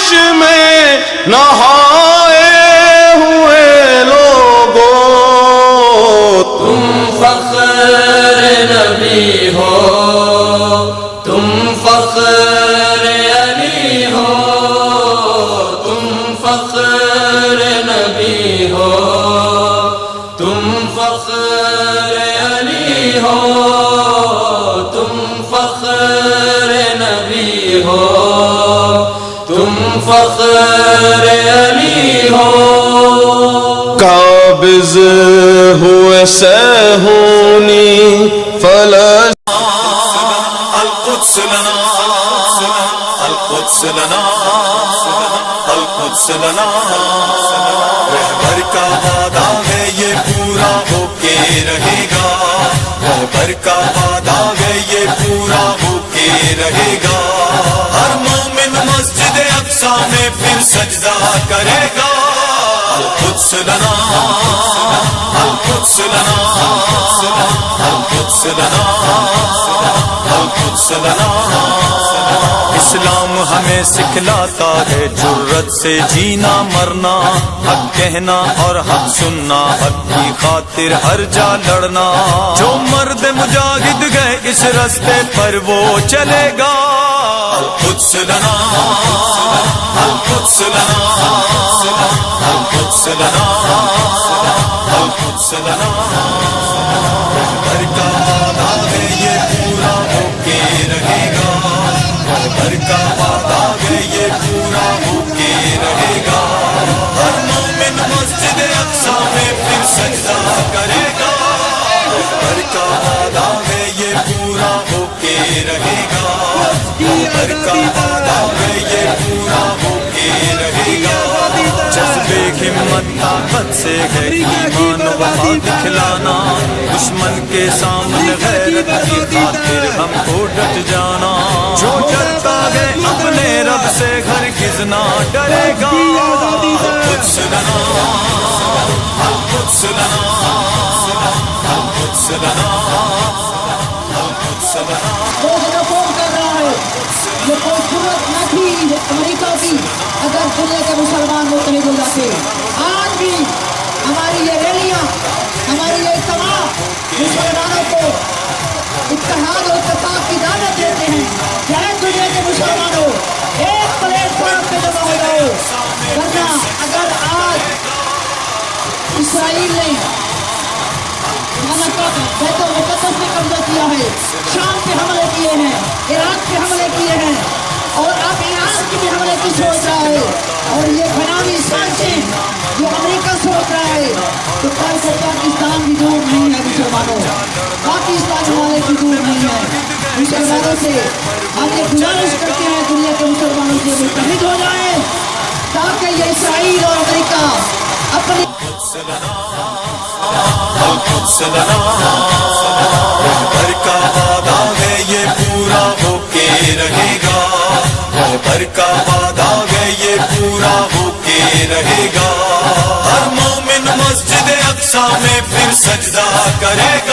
جوش میں نہائے ہوئے لوگوں، تم فخر نبی ہو، تم فخر علی ہو، تم فخر نبی ہو، تم فخر علی ہو، تم فخر نبی ہو، تم فخر علی ہو۔ قابض ہوئے سہونی فلسطین، القدس لنا، القدس لنا، القدس لنا، رہبر کا وعدہ ہے یہ پورا ہو کے رہے گا، رہبر کا وعدہ ہے یہ پورا ہو کے رہے گا، ہر مومن مسجد اقصی میں پھر سجدہ کرے گا، القدس لنا، القدس لنا، القدس لنا، القدس لنا۔ اسلام ہمیں سکھلاتا ہے جرت سے جینا مرنا، حق کہنا اور حق سننا، حق کی خاطر ہر جا لڑنا، جو مرد مجاہد گئے اس راستے پر وہ چلے گا، القدس لنا، القدس لنا، القدس لنا، القدس لنا، رہبر کا وعدہ ہے یہ پورا ہو کے رہے گا، رہبر کا وعدہ ہے یہ پورا ہو کے رہے گا، ہر مومن مسجد اقصی میں پھر سجدہ کرے گا، رہبر کا وعدہ ہے یہ پورا ہو کے رہے گا، رہبر کا وعدہ ہے یہ پورا ہو کے رہے گا، جذبے ہمت طاقت سے ہے ایمان وفا دکھلانا، دشمن کے سامنے غیرت کی خاطر ہم کو ڈٹ جانا، جو ڈرتا ہے اپنے رب سے ہرگز نہ ڈرے گا، القدس لنا، القدس لنا، القدس لنا، القدس لنا۔ وہ رپورٹ کر رہا ہے یہ کوئی ضرورت نہ تھی امریکہ کی اگر دنیا کے مسلمان متحد ہو جاتے، آج بھی ہماری یہ ریلیاں، ہماری یہ اجتماع مسلمانوں کو اتحاد اور اتفاق کی دعوت دیتے ہیں کہ اے دنیا کے مسلمانوں ایک پلیٹ فارم پہ جمع ہو جاؤ، ورنہ اگر آج اسرائیل نے بیت المقدس پہ قبضہ کیا ہے، شام پہ حملے کیے ہیں، عراق پہ حملے کیے ہیں، اور اب ایران کی بھی حملے کی سوچ رہا ہے، اور یہ بناوی سازشیں جو امریکہ سوچ رہا ہے، تو کل کو پاکستان بھی دور نہیں ہے مسلمانوں، پاکستان والے بھی دور نہیں ہے مسلمانوں سے۔ ہم یہ گزارش کرتے ہیں دنیا کے مسلمانوں سے متحد ہو جائیں تاکہ یہ اسرائیل اور امریکہ اپنی القدس لنا، رہبر کا وعدہ ہے یہ پورا ہو کے رہے گا، رہبر کا وعدہ ہے یہ پورا ہو کے رہے گا، ہر مومن مسجد اقصی میں پھر سجدہ کرے گا۔